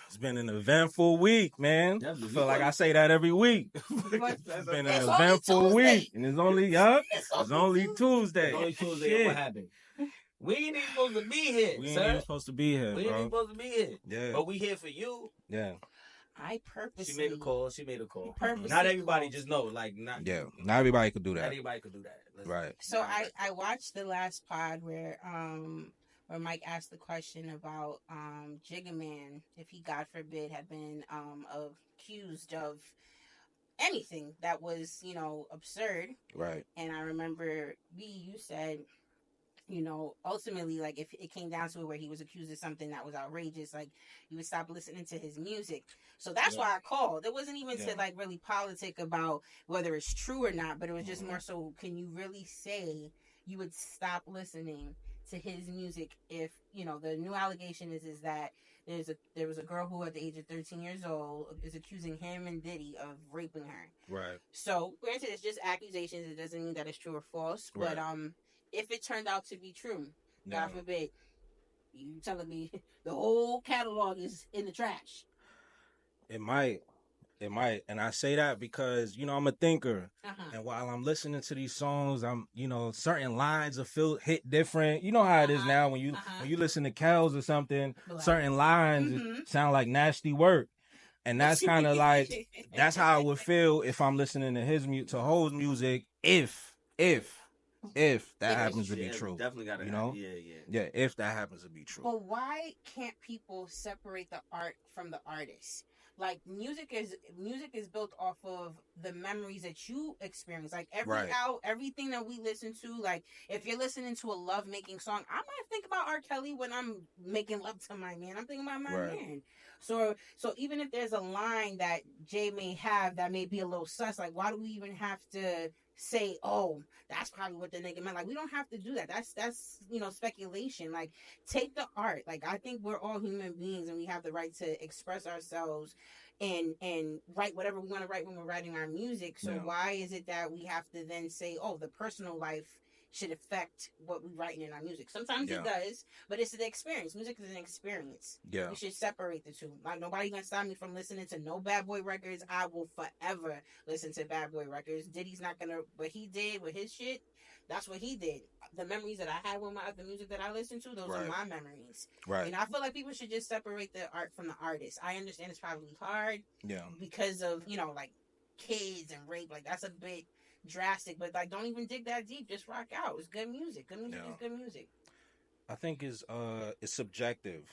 It's been an eventful week, man. Definitely. I feel like I say that every week. It's been an eventful week, and it's only It's only Tuesday. It's only Tuesday. Shit. What happened? We ain't even supposed to be here, We sir. ain't even supposed to be here, We bro. ain't even supposed to be here. Yeah. But we here for you. Yeah. I purposely. She made a call. She made a call. Purposely Not everybody called. just know. Like not. Yeah. Not everybody could do Not that. everybody could do that. Right. So I watched the last pod where Mike asked the question about Jigga Man, if he, God forbid, had been accused of anything that was, absurd. Right. And I remember you said, ultimately, like, if it came down to it where he was accused of something that was outrageous, like, you would stop listening to his music. So that's why I called. It wasn't even to, like, really politic about whether it's true or not, but it was just more so, can you really say you would stop listening to his music if, the new allegation is that there was a girl who at the age of 13 years old is accusing him and Diddy of raping her. Right. So, granted, it's just accusations. It doesn't mean that it's true or false. Right. But if it turned out to be true, God forbid, you telling me the whole catalog is in the trash. It might. And I say that because, I'm a thinker. And while I'm listening to these songs, I'm, certain lines hit different. You know how it is now when you listen to Kells or something, certain lines sound like nasty work. And that's kind of like, that's how I would feel if I'm listening to to Ho's music, if that happens to be true. Definitely got to, Yeah, if that happens to be true. But why can't people separate the art from the artist? Like, music is built off of the memories that you experience. Like, everything that we listen to, like, if you're listening to a love-making song, I might think about R. Kelly when I'm making love to my man. I'm thinking about my man. So even if there's a line that Jay may have that may be a little sus, like, why do we even have to say, oh, that's probably what the nigga meant? Like, we don't have to do that. That's speculation. Like, take the art. Like, I think we're all human beings and we have the right to express ourselves and write whatever we want to write when we're writing our music. So why is it that we have to then say, oh, the personal life should affect what we're writing in our music? Sometimes it does, but it's the experience. Music is an experience. Yeah. We should separate the two. Like, nobody gonna stop me from listening to no Bad Boy records. I will forever listen to Bad Boy records. Diddy's not gonna, what he did with his shit, that's what he did. The memories that I had with the music that I listened to, those are my memories. Right. And I feel like people should just separate the art from the artist. I understand it's probably hard. Yeah. Because of, like, kids and rape. Like, that's a bit drastic, but, like, don't even dig that deep. Just rock out. It's good music. Good music is good music. I think it's subjective,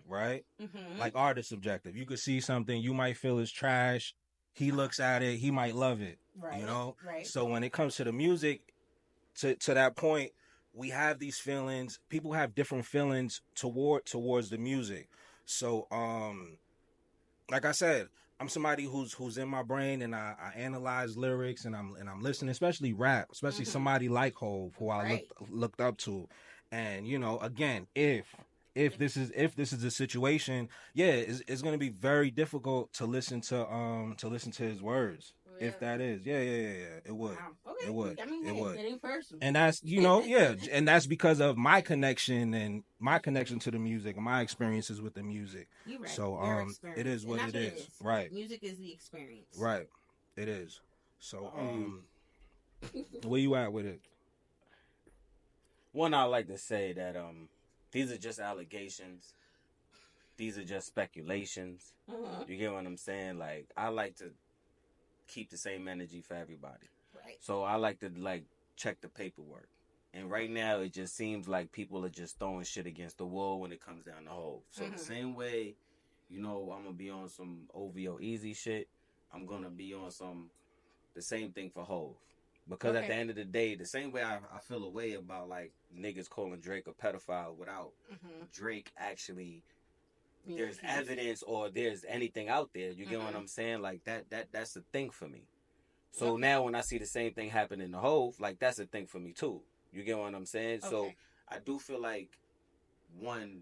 right? Mm-hmm. Like, art is subjective. You could see something you might feel is trash. He looks at it, he might love it. Right. Right. So when it comes to the music, to that point, we have these feelings. People have different feelings towards the music. So like I said, I'm somebody who's in my brain and I analyze lyrics and I'm listening, especially rap, especially somebody like Hov, who I looked up to. And again, if this is a situation, it's going to be very difficult to listen to his words. Yeah. If that is, it would. Wow. Okay. It would. I mean, it would. It ain't personal. And that's and that's because of my connection to the music and my experiences with the music. You're right. So it is what it is. Right. Music is the experience. Right. It is. So where you at with it? One, I like to say that these are just allegations. These are just speculations. You get what I'm saying? Like, I like to keep the same energy for everybody. Right. So I like to check the paperwork. And right now it just seems like people are just throwing shit against the wall when it comes down to Hov. So the same way, I'm gonna be on some OVO easy shit, I'm gonna be on the same thing for Hov. Because at the end of the day, the same way I feel a way about like niggas calling Drake a pedophile without Drake actually there's evidence or there's anything out there. You get what I'm saying? Like that's a thing for me. So now when I see the same thing happen in the Hov, like that's a thing for me too. You get what I'm saying? Okay. So I do feel like one,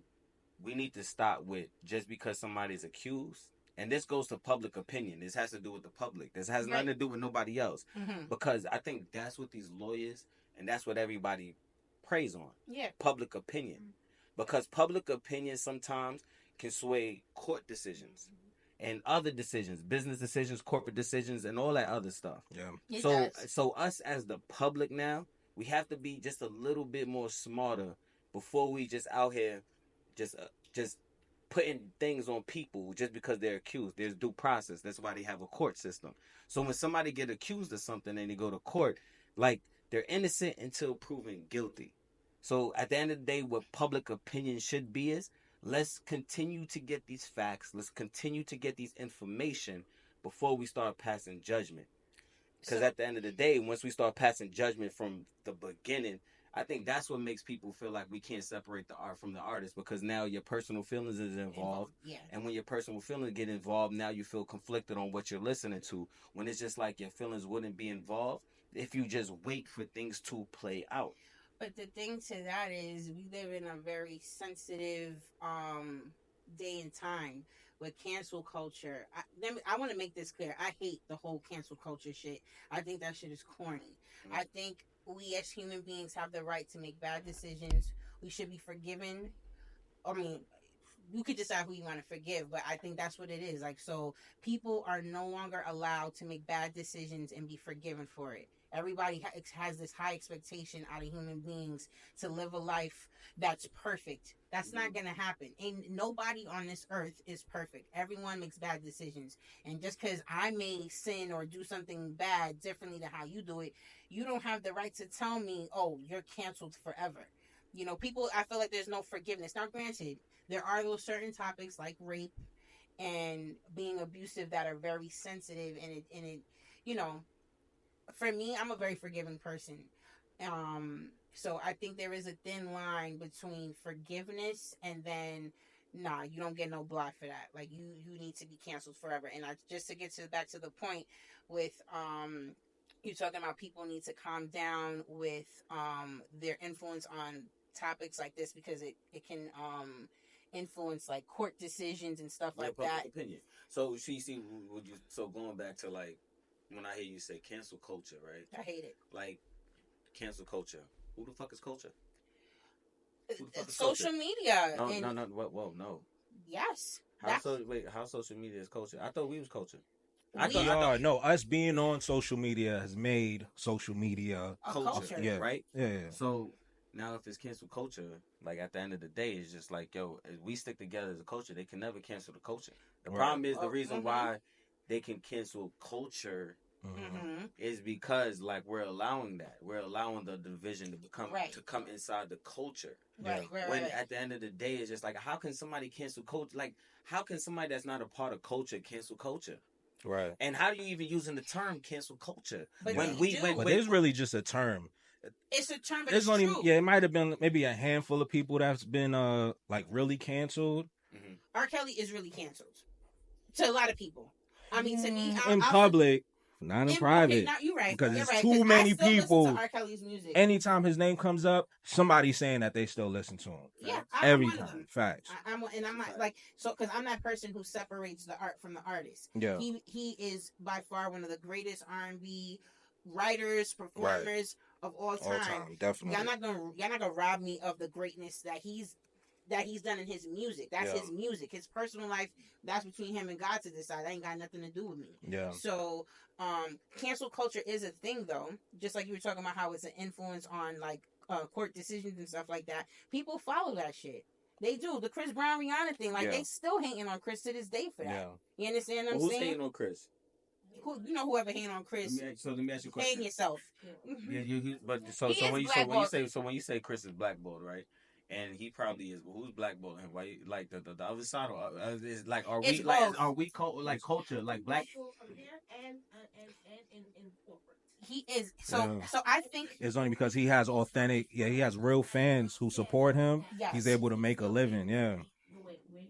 we need to stop with just because somebody's accused. And this goes to public opinion. This has to do with the public. This has nothing to do with nobody else. Because I think that's what these lawyers and that's what everybody preys on. Yeah. Public opinion. Because public opinion sometimes can sway court decisions and other decisions, business decisions, corporate decisions, and all that other stuff. Yeah. So us as the public now, we have to be just a little bit more smarter before we just out here just putting things on people just because they're accused. There's due process. That's why they have a court system. So when somebody get accused of something and they go to court, like, they're innocent until proven guilty. So at the end of the day, what public opinion should be is, let's continue to get these facts. Let's continue to get these information before we start passing judgment. Because at the end of the day, once we start passing judgment from the beginning, I think that's what makes people feel like we can't separate the art from the artist, because now your personal feelings is involved. Yeah. And when your personal feelings get involved, now you feel conflicted on what you're listening to, when it's just like your feelings wouldn't be involved if you just wait for things to play out. But the thing to that is, we live in a very sensitive day and time with cancel culture. I want to make this clear. I hate the whole cancel culture shit. I think that shit is corny. I think we as human beings have the right to make bad decisions. We should be forgiven. I mean, you could decide who you want to forgive, but I think that's what it is. Like, so people are no longer allowed to make bad decisions and be forgiven for it. Everybody has this high expectation out of human beings to live a life that's perfect. That's not going to happen. And nobody on this earth is perfect. Everyone makes bad decisions. And just because I may sin or do something bad differently than how you do it, you don't have the right to tell me, oh, you're canceled forever. You know, people, I feel like there's no forgiveness. Now, granted, there are those certain topics like rape and being abusive that are very sensitive, and it, you know, for me, I'm a very forgiving person. So I think there is a thin line between forgiveness and then, nah, you don't get no block for that. Like, you need to be canceled forever. And just to get back to the point with you talking about people need to calm down with their influence on topics like this, because it can influence like court decisions and stuff like that. Opinion. So so going back to, like, when I hear you say cancel culture, right? I hate it. Like, cancel culture. Who the fuck is culture? Social media. No. Whoa, no. Yes. How social media is culture? I thought we was culture. No, us being on social media has made social media a culture. Yeah. Right? Yeah. So now if it's cancel culture, like, at the end of the day, it's just like, yo, if we stick together as a culture, they can never cancel the culture. The problem is the reason why they can cancel culture is because, like, we're allowing that. We're allowing the division to come inside the culture. Right. At the end of the day, it's just like, how can somebody cancel culture? Like, how can somebody that's not a part of culture cancel culture? Right. And how do you even using the term cancel culture? But it's really just a term. It's a term, but there's it's only true. It might have been maybe a handful of people that's been like really canceled. R. Kelly is really canceled to a lot of people. I mean, to me, in public, not in private. Okay, you're right. Because you're there's right, too many I still people. Listen to R. Kelly's music. Anytime his name comes up, somebody's saying that they still listen to him. Yeah, every time. Facts. I'm not like, so, because I'm that person who separates the art from the artist. Yeah, he is by far one of the greatest R&B writers, performers of all time. Definitely. Y'all not gonna rob me of the greatness that he's done in his music. That's his music. His personal life, that's between him and God to decide. That ain't got nothing to do with me. Yeah. So, cancel culture is a thing, though. Just like you were talking about how it's an influence on, like, court decisions and stuff like that. People follow that shit. They do. The Chris Brown Rihanna thing, like, they still hating on Chris to this day for that. Yeah. You understand what I'm saying? Who's hating on Chris? Whoever hating on Chris. Let me ask you a question. Hating yourself. When you say Chris is blackballed, right? And he probably is. But who's blackballing him? Why, like, the other side? Is like, are we culture like black? And in corporate. He is. So I think it's only because he has authentic. Yeah, he has real fans who support him. Yes. He's able to make a living. Yeah.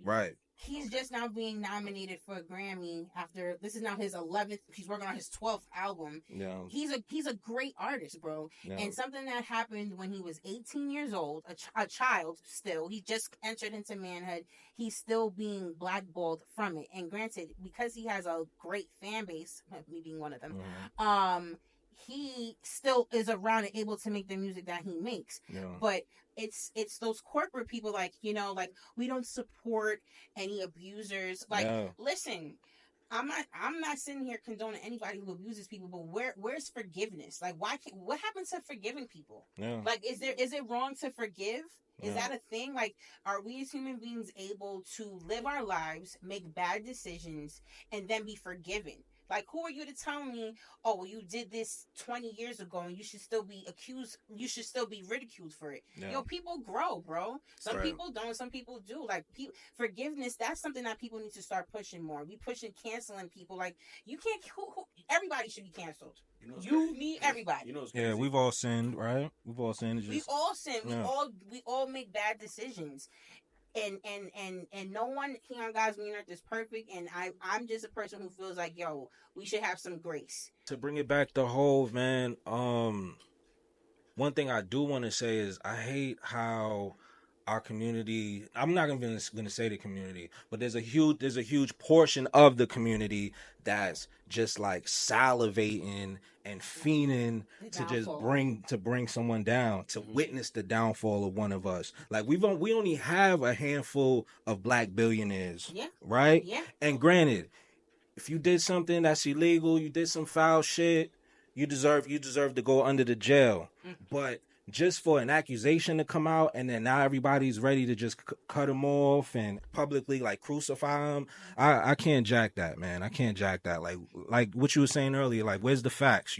Right. He's just now being nominated for a Grammy after this is now his 11th. He's working on his 12th album. Yeah. He's a great artist, bro. Yeah. And something that happened when he was 18 years old, a child still. He just entered into manhood. He's still being blackballed from it. And granted, because he has a great fan base, me being one of them, he still is around and able to make the music that he makes. Yeah. But it's those corporate people, like, like, we don't support any abusers. Like, Yeah. listen, I'm not sitting here condoning anybody who abuses people, but where's forgiveness? Like, what happens to forgiving people? Yeah. Like, is it wrong to forgive? Is Yeah. that a thing? Like, are we as human beings able to live our lives, make bad decisions, and then be forgiven? Like, who are you to tell me, oh, well, you did this 20 years ago and you should still be accused, you should still be ridiculed for it? Yeah. Yo, people grow, bro. Some Right. people don't, some people do. Like, forgiveness, that's something that people need to start pushing more. We pushing canceling people. Like, you can't, everybody should be canceled. You, me, everybody. Yeah, we've all sinned, right? We've all sinned. We all sin. Yeah. We all make bad decisions. And no one here on God's green earth is perfect, and I'm just a person who feels like, yo, we should have some grace. To bring it back to Hove, man, one thing I do want to say is I hate how our community, I'm not even going to say the community, but there's a huge portion of the community that's just like salivating and fiending to just bring someone down, to witness the downfall of one of us. Like, we only have a handful of black billionaires, right? Yeah. And granted, if you did something that's illegal, you did some foul shit, you deserve to go under the jail. But just for an accusation to come out and then now everybody's ready to just cut him off and publicly like crucify him, I can't jack that, man. I can't jack that. Like what you were saying earlier, like, where's the facts,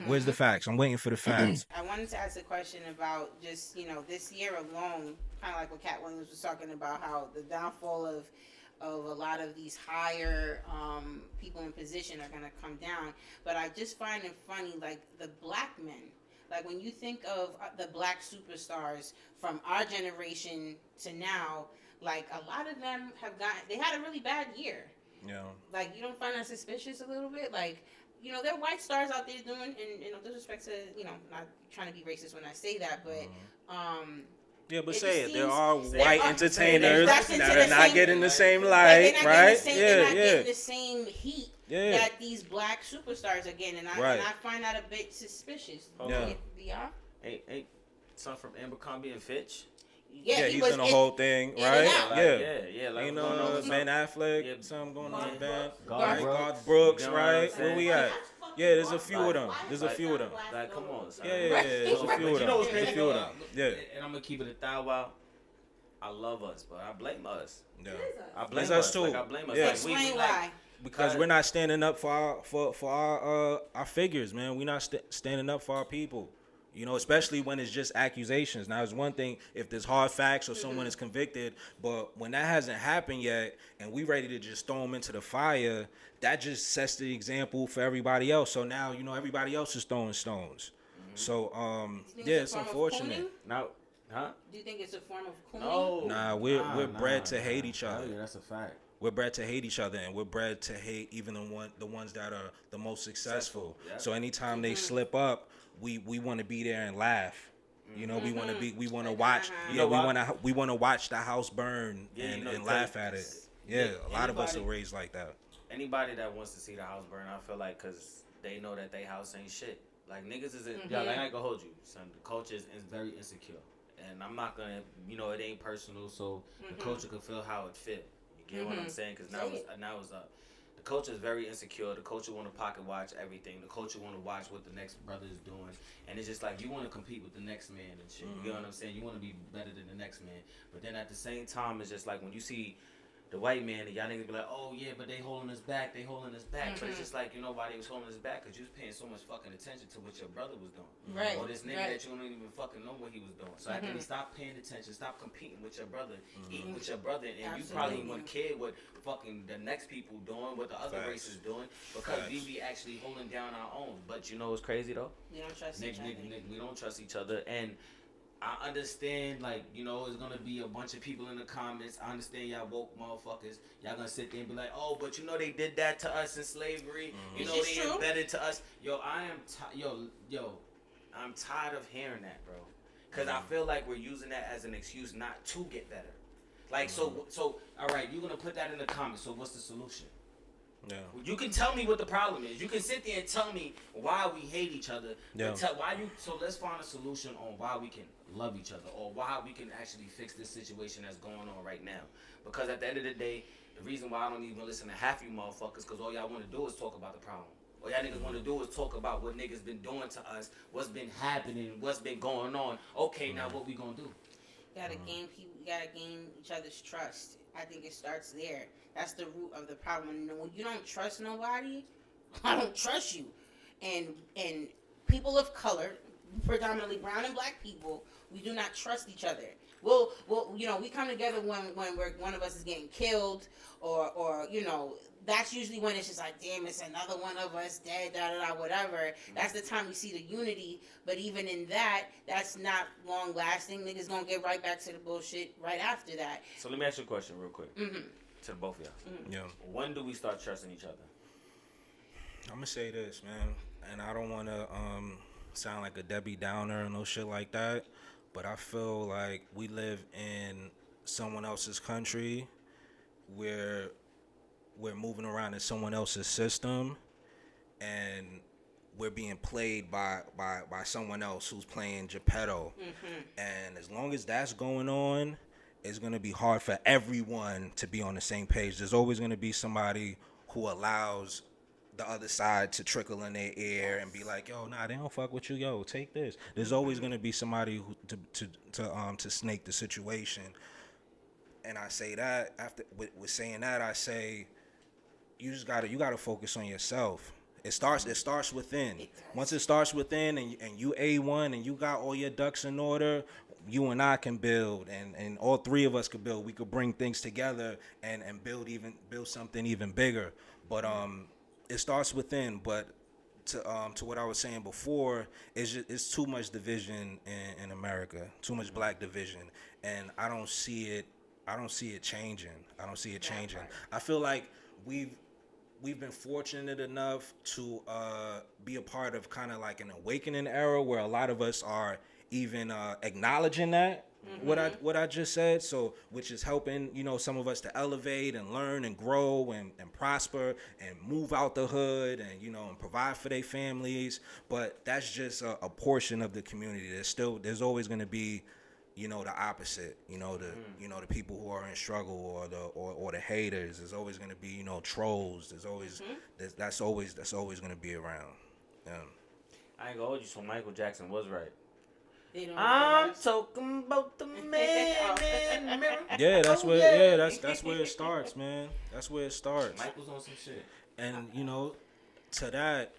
Where's the facts? I'm waiting for the facts. I wanted to ask a question about just, this year alone, kind of like what Cat Williams was talking about, how the downfall of a lot of these higher people in position are going to come down. But I just find it funny, like, the black men. Like, when you think of the black superstars from our generation to now, like, a lot of them they had a really bad year. Yeah. Like, you don't find that suspicious a little bit? Like, there are white stars out there doing, and disrespect to, not trying to be racist when I say that, but, yeah, but it say it. just There seems- are there white are- entertainers that's that into are the not same- getting the same Like, light, they're not right? they're not getting the same heat Yeah. that these black superstars are getting, and Right. I find that a bit suspicious. Yeah. Yeah. Ain't son from Abercrombie and Fitch? Yeah, he's in the whole thing, in right? and out. Yeah. Like, Ain't going on with Ben some- Affleck, Yeah. something going on Garth with Ben. Garth Brooks. Garth Brooks, You know what I'm right? saying? Where we at? Yeah, there's a few of them. There's a few of them. Like, come on, son. Yeah, there's a But few of you know what's them. There's crazy? a few of them. Yeah. And I'm gonna keep it a thou. I love us, but I blame us. Yeah. I blame It's us us too. Like, I blame us. Yeah. Like, Explain like, why. Because we're not standing up for our figures, man. We're not standing up for our people. Especially when it's just accusations. Now, it's one thing if there's hard facts or someone is convicted, but when that hasn't happened yet and we ready to just throw them into the fire, that just sets the example for everybody else. So now, everybody else is throwing stones. So, yeah, it's unfortunate. Now, huh? Do you think it's a form of cooning? No. Nah, we're bred to hate each other. Yeah, that's a fact. We're bred to hate each other, and we're bred to hate even the ones that are the most successful. Yeah. So anytime they slip up, we want to be there and laugh. We want to watch. You Yeah, know we want to watch the house burn Yeah, and laugh at it. Yeah, a lot of us are anybody- raised like that. Anybody that wants to see the house burn, I feel like, because they know that they house ain't shit. Like, niggas isn't, like, I ain't gonna hold you, son. The culture is very insecure. And I'm not gonna, it ain't personal, so the culture can feel how it feel. You get what I'm saying? Because now it's up. The culture is very insecure. The culture want to pocket watch everything. The culture want to watch what the next brother is doing. And it's just like, you want to compete with the next man and shit. You get what I'm saying? You want to be better than the next man. But then at the same time, it's just like when you see the white man, and y'all niggas be like, oh yeah, but they holding us back. But it's just like, why they was holding us back? Because you was paying so much fucking attention to what your brother was doing. Right. Or this nigga that you don't even fucking know what he was doing. So after they stop paying attention, stop competing with your brother, eating with your brother, and you probably ain't want to care what fucking the next people doing, what the other race is doing, because we be actually holding down our own. But you know what's crazy though? We don't trust each other. We don't trust each other, and I understand, like, it's gonna be a bunch of people in the comments. I understand y'all woke motherfuckers. Y'all gonna sit there and be like, oh, but they did that to us in slavery. They embedded to us. Yo, I'm tired of hearing that, bro. Cause I feel like we're using that as an excuse not to get better. Like, so, all right, you're gonna put that in the comments. So what's the solution? Yeah. You can tell me what the problem is. You can sit there and tell me why we hate each other. Yeah. So let's find a solution on why we can love each other, or why we can actually fix this situation that's going on right now. Because at the end of the day, the reason why I don't even listen to half you motherfuckers, because all y'all want to do is talk about the problem. All y'all niggas want to do is talk about what niggas been doing to us, what's been happening, what's been going on. Okay, now what we gonna do? You gotta gain people. You gotta gain each other's trust. I think it starts there. That's the root of the problem. When you don't trust nobody, I don't trust you. And people of color, predominantly brown and black people, we do not trust each other. We'll we come together when one of us is getting killed, or that's usually when it's just like, damn, it's another one of us dead, whatever. That's the time we see the unity. But even in that, that's not long lasting. Niggas gonna get right back to the bullshit right after that. So let me ask you a question real quick. Mm-hmm. To both of y'all. Mm-hmm. Yeah. When do we start trusting each other? I'm gonna say this, man, and I don't want to sound like a Debbie Downer and no shit like that, but I feel like we live in someone else's country where we're moving around in someone else's system, and we're being played by someone else who's playing Geppetto. Mm-hmm. And as long as that's going on, it's going to be hard for everyone to be on the same page. There's always going to be somebody who allows the other side to trickle in their ear and be like, yo, nah, they don't fuck with you, yo, take this. There's always going to be somebody who to snake the situation. And I say that after with saying that, I say you gotta focus on yourself. It starts within. Once it starts within, and you A1 and you got all your ducks in order, you and I can build, and all three of us could build. We could bring things together and build something even bigger. But it starts within. But to what I was saying before, it's too much division in America, too much black division, and I don't see it changing. I feel like we've been fortunate enough to be a part of kind of like an awakening era where a lot of us are even acknowledging that what I just said, so which is helping some of us to elevate and learn and grow and prosper and move out the hood and and provide for their families. But that's just a portion of the community. There's always going to be the opposite, the people who are in struggle or the haters. There's always going to be, trolls. There's always, that's always going to be around. Yeah. I ain't gonna hold you, so Michael Jackson was right. I'm talking about the man in the mirror. Yeah, that's where it starts, man. That's where it starts. Michael's on some shit. And, to that,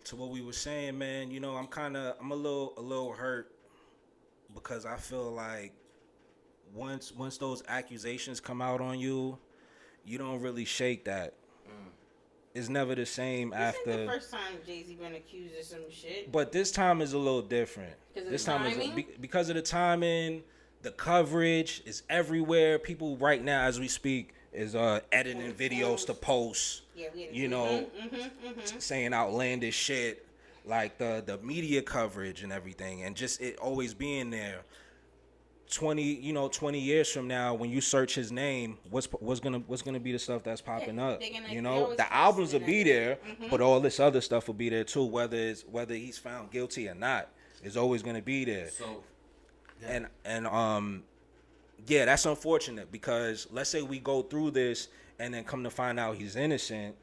to what we were saying, man, I'm a little hurt because I feel like once those accusations come out on you, you don't really shake that. It's never the same after. This ain't the first time Jay-Z been accused of some shit. But this time is a little different. This time is because of the timing, the coverage is everywhere. People right now, as we speak, is editing videos to post. Yeah, saying outlandish shit, like the media coverage and everything, and just it always being there. 20 years from now, when you search his name, what's gonna be the stuff that's popping up? The albums will be there, but all this other stuff will be there too. Whether he's found guilty or not, it's always gonna be there. So, yeah. And that's unfortunate because let's say we go through this and then come to find out he's innocent.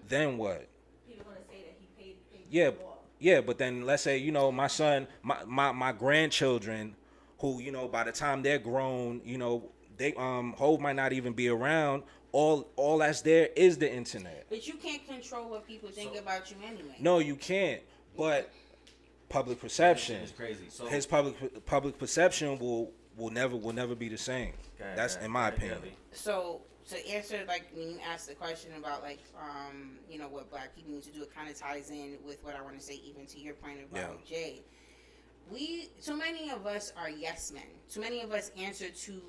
Then what? People gonna say that he paid. Yeah, but then let's say my son, my grandchildren, who by the time they're grown, they Hov might not even be around. All that's there is the internet. But you can't control what people think about you anyway. No, you can't. But public perception is crazy. So his public perception will never be the same. That's in my opinion. So to answer, like, when you asked the question about, like, what black people need to do, it kind of ties in with what I want to say, even to your point about Jay. Too many of us are yes men. Too many of us answer to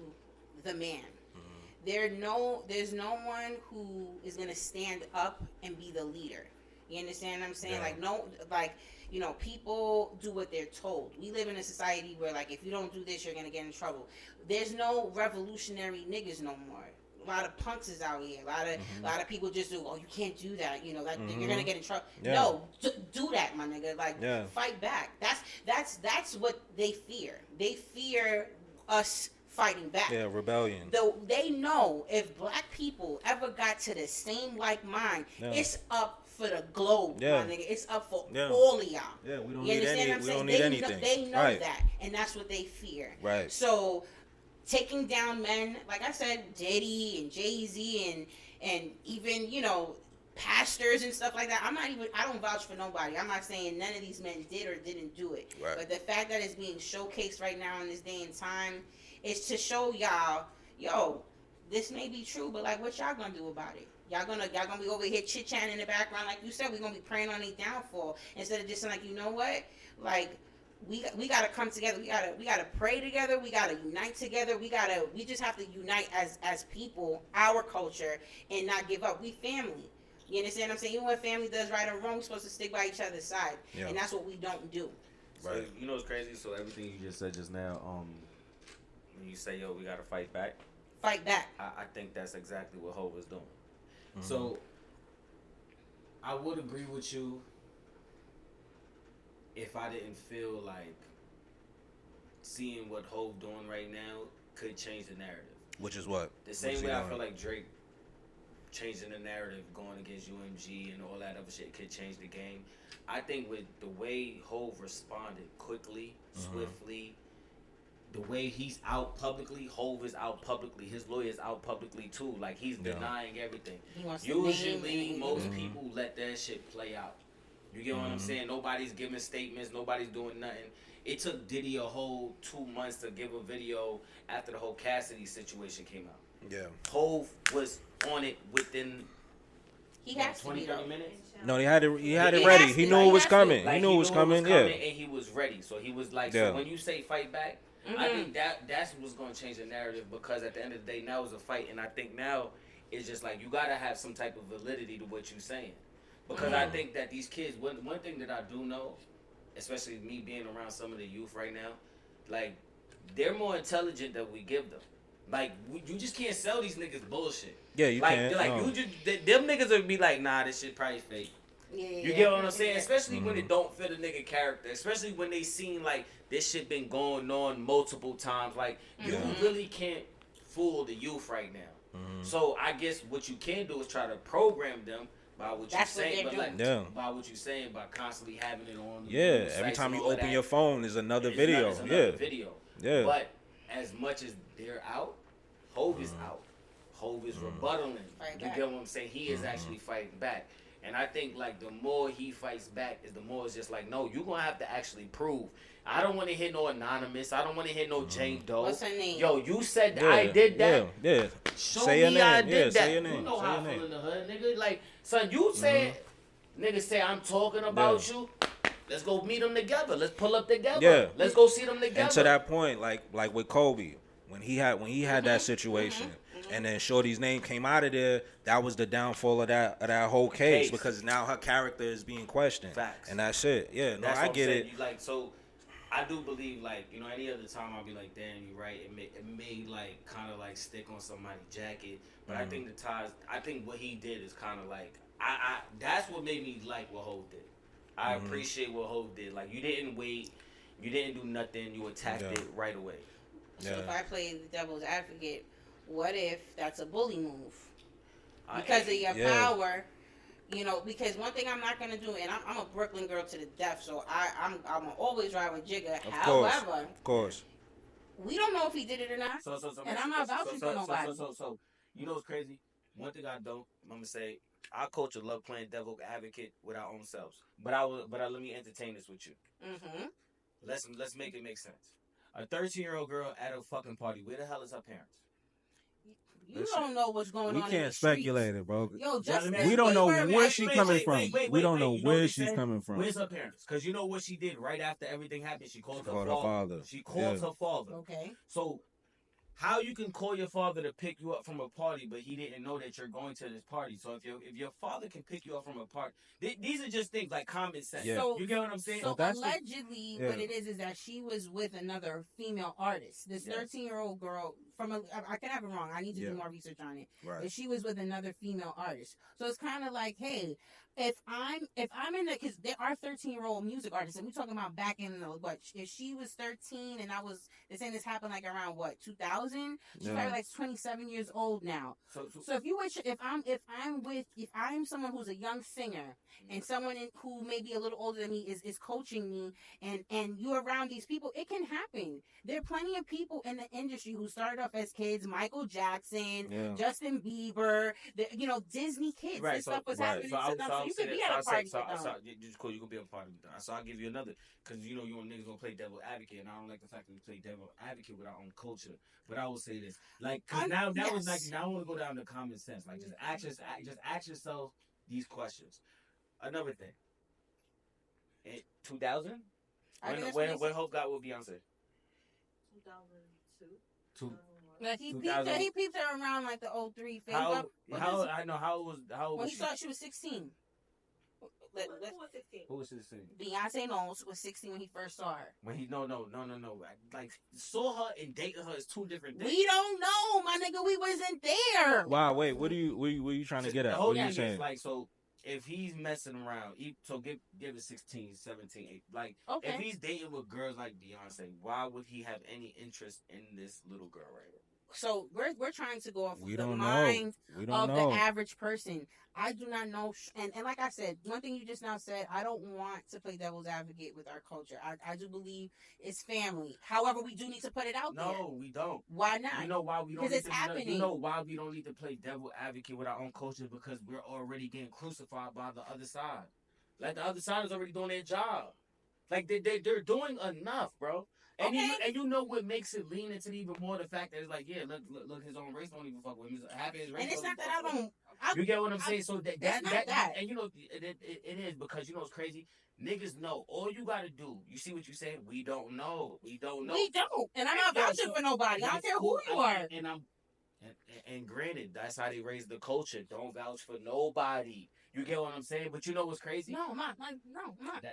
the man. There's no one who is gonna stand up and be the leader. You understand what I'm saying? Yeah. People do what they're told. We live in a society where, like, if you don't do this, you're gonna get in trouble. There's no revolutionary niggas no more. lot of punks is out here. A lot of people just do. Oh, you can't do that. You know, like you're gonna get in trouble. Yeah. No, do that, my nigga. Like, Yeah. fight back. That's what they fear. They fear us fighting back. Yeah, rebellion. Though they know if black people ever got to the same like mind, it's up for the globe, my nigga. It's up for all of y'all. Yeah, we don't you need understand any. what I'm We saying? don't need anything. They know right. that, and that's what they fear. Right. So, taking down men, like I said, Diddy and Jay-Z and even, you know, pastors and stuff like that. I don't vouch for nobody. I'm not saying none of these men did or didn't do it. Right. But the fact that it's being showcased right now in this day and time is to show y'all, yo, this may be true, but like, what y'all gonna do about it? Y'all gonna be over here chit chatting in the background, like you said. We're gonna be praying on their downfall instead of just like, you know what, like. We gotta come together. We gotta pray together. We gotta unite together. We just have to unite as people, our culture, and not give up. We family. You understand what I'm saying? Even when family does right or wrong, we're supposed to stick by each other's side, and that's what we don't do. Right. So, you know what's crazy? So everything you just said just now, when you say, yo, we gotta fight back. Fight back. I think that's exactly what Hov is doing. So I would agree with you if I didn't feel like seeing what Hov doing right now could change the narrative. Which is what? The same way I feel like Drake changing the narrative, going against UMG and all that other shit could change the game. I think with the way Hov responded quickly, swiftly, the way he's out publicly, Hov is out publicly, his lawyer's out publicly too. Like, he's denying everything. Usually, most people let that shit play out. You get what I'm saying? Nobody's giving statements. Nobody's doing nothing. It took Diddy a whole 2 months to give a video after the whole Cassidy situation came out. Yeah. Hov was on it within he has 20, 30 minutes. No, he had it ready. He knew it was coming. Like, he knew it was coming. Yeah. And he was ready. So he was like, so when you say fight back, I think that's what's going to change the narrative, because at the end of the day, now it's a fight. And I think now it's just like, you got to have some type of validity to what you're saying. Because I think that these kids, one thing that I do know, especially me being around some of the youth right now, like, they're more intelligent than we give them. Like, you just can't sell these niggas bullshit. Yeah, you can't. Like, you just, them niggas would be like, nah, this shit probably fake. You get what I'm saying? Especially when it don't fit a nigga character. Especially when they seen, like, this shit been going on multiple times. Like, you really can't fool the youth right now. So I guess what you can do is try to program them by what you're saying, but like by what you're saying, by constantly having it on. Every time you open your phone, there's another video. Yeah. But as much as they're out, Hov is out. Hov is rebuttaling. You get what I'm saying? He is actually fighting back. And I think, like, the more he fights back, is the more it's just like, no, you're going to have to actually prove. I don't want to hear no Anonymous. I don't want to hear no Jane Doe. What's her name? Yo, you said I did that. Yeah. Show say me your name. I did that. Say your name. You know say how I feel in the hood, nigga. Like, son, you said, nigga say I'm talking about you. Let's go meet them together. Let's pull up together. Yeah. Let's go see them together. And to that point, like with Kobe, when he had that situation, and then Shorty's name came out of there, that was the downfall of that whole case, because now her character is being questioned. Facts. And that's it. Yeah, no, that's I get it. You, like, so I do believe, like, you know, any other time I'll be like, damn, you're right. It may like kind of like stick on somebody's jacket, but I think I think what he did is kind of like, I that's what made me like what Hov did. I appreciate what Hov did. Like, you didn't wait, you didn't do nothing, you attacked it right away. So if I play the devil's advocate, what if that's a bully move? Because of your power, you know, because one thing I'm not going to do, and I'm a Brooklyn girl to the death, so I'm going to always ride with Jigga. However, of course, we don't know if he did it or not. And I'm not vouching for nobody. So, you know what's crazy? One thing I'm going to say, our culture love playing devil advocate with our own selves. But let me entertain this with you. Let's make it make sense. A 13-year-old girl at a fucking party, where the hell is her parents? You don't know what's going on. We can't speculate it, bro. Yo, just we don't know where she's coming from. We don't know where she's coming from. Where's her parents? Because you know what she did right after everything happened? She called her father. She called her father. Okay. So how you can call your father to pick you up from a party, but he didn't know that you're going to this party? So if your father can pick you up from a party, these are just things like common sense. Yeah. So, you get what I'm saying? So allegedly, what it is that she was with another female artist. This 13-year-old girl I can have it wrong. I need to do more research on it. Right. But she was with another female artist. So it's kind of like, hey, if I'm in the, because there are 13-year-old music artists, and we're talking about back in the, what, if she was 13 and they're saying this happened like around what, 2000? She's probably like 27 years old now. So if I'm someone who's a young singer and someone who may be a little older than me is coaching me, and you're around these people, it can happen. There are plenty of people in the industry who started off as kids, Michael Jackson, Justin Bieber, Disney kids. Right, this stuff was happening to them. So you could be at a party with them. Just cool, you can be a part of it. So I'll give you another, because you niggas gonna play devil advocate, and I don't like the fact that we play devil advocate with our own culture. But I will say this, like, cause now was like, now I want to go down to common sense, like just ask yourself these questions. Another thing, in 2000, when Hope got with Beyonce. 2002. Like he peeped her around like the 03 phase. How old when was he saw she was 16. Who was 16? Beyonce Knowles was 16 when he first saw her. When he no. Like, saw her and dating her is two different things. We don't know, my nigga. We wasn't there. Wow, wait, what are you trying to get at? The whole what are you saying? Is like, so if he's messing around, so give it 16, 17, 8. Like, if he's dating with girls like Beyonce, why would he have any interest in this little girl right here? So we're trying to go off the mind of the average person. I do not know, and like I said, one thing you just now said, I don't want to play devil's advocate with our culture. I do believe it's family. However, we do need to put it out there. No, we don't. Why not? You know why we don't? Because it's happening. You know why we don't need to play devil advocate with our own culture? Because we're already getting crucified by the other side. Like, the other side is already doing their job. Like, they're doing enough, bro. And you know what makes it lean into even more the fact that it's like, yeah, look, his own race don't even fuck with him. He's happy his race. And it's not that I don't. You get what I'm saying? So that and it is, because what's crazy? Niggas know. All you gotta do. You see what you saying? We don't know. We don't. And I'm not vouching for nobody. I don't care who you are. And granted, that's how they raise the culture. Don't vouch for nobody. You get what I'm saying? But you know what's crazy? No, I'm not.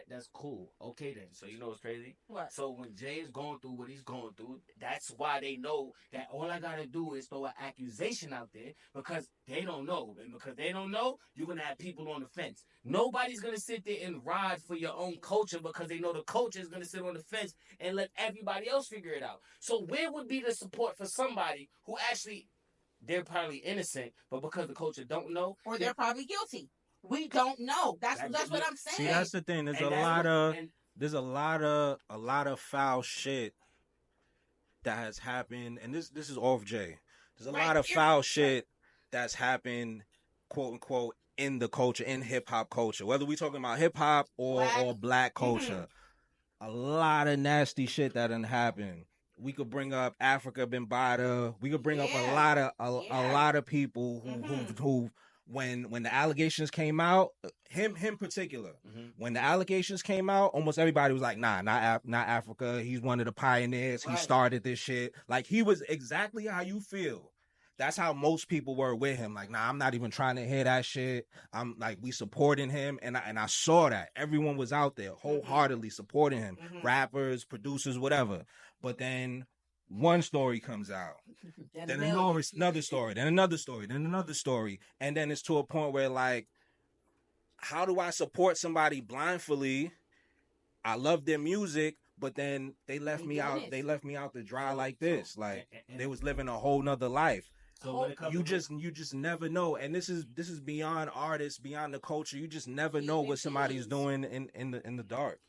That's cool. Okay then. So you know what's crazy? What? So when Jay is going through what he's going through, that's why they know that all I gotta do is throw an accusation out there, because they don't know. And because they don't know, you're gonna have people on the fence. Nobody's gonna sit there and ride for your own culture, because they know the culture is gonna sit on the fence and let everybody else figure it out. So where would be the support for somebody who actually, they're probably innocent, but because the culture don't know, or they're probably guilty? We don't know. That's what I'm saying. See, that's the thing. There's a lot of foul shit that has happened, and this is off Jay. There's a lot of foul shit that's happened, quote unquote, in the culture, in hip hop culture. Whether we talking about hip hop or black culture, a lot of nasty shit that done happened. We could bring up Africa Bambaataa. We could bring up a lot of people who when the allegations came out, him particular, when the allegations came out, almost everybody was like, nah, not Africa. He's one of the pioneers. He started this shit. Like, he was exactly how you feel. That's how most people were with him. Like, nah, I'm not even trying to hear that shit. I'm like, we supporting him. And I saw that. Everyone was out there wholeheartedly supporting him. Rappers, producers, whatever. But then one story comes out. Then another story. Then another story. Then another story. And then it's to a point where, like, how do I support somebody blindly? I love their music, but then they left me out. They left me out to dry like this. Like, they was living a whole nother life. So you just never know. And this is beyond artists, beyond the culture. You just never know what somebody's doing in the dark.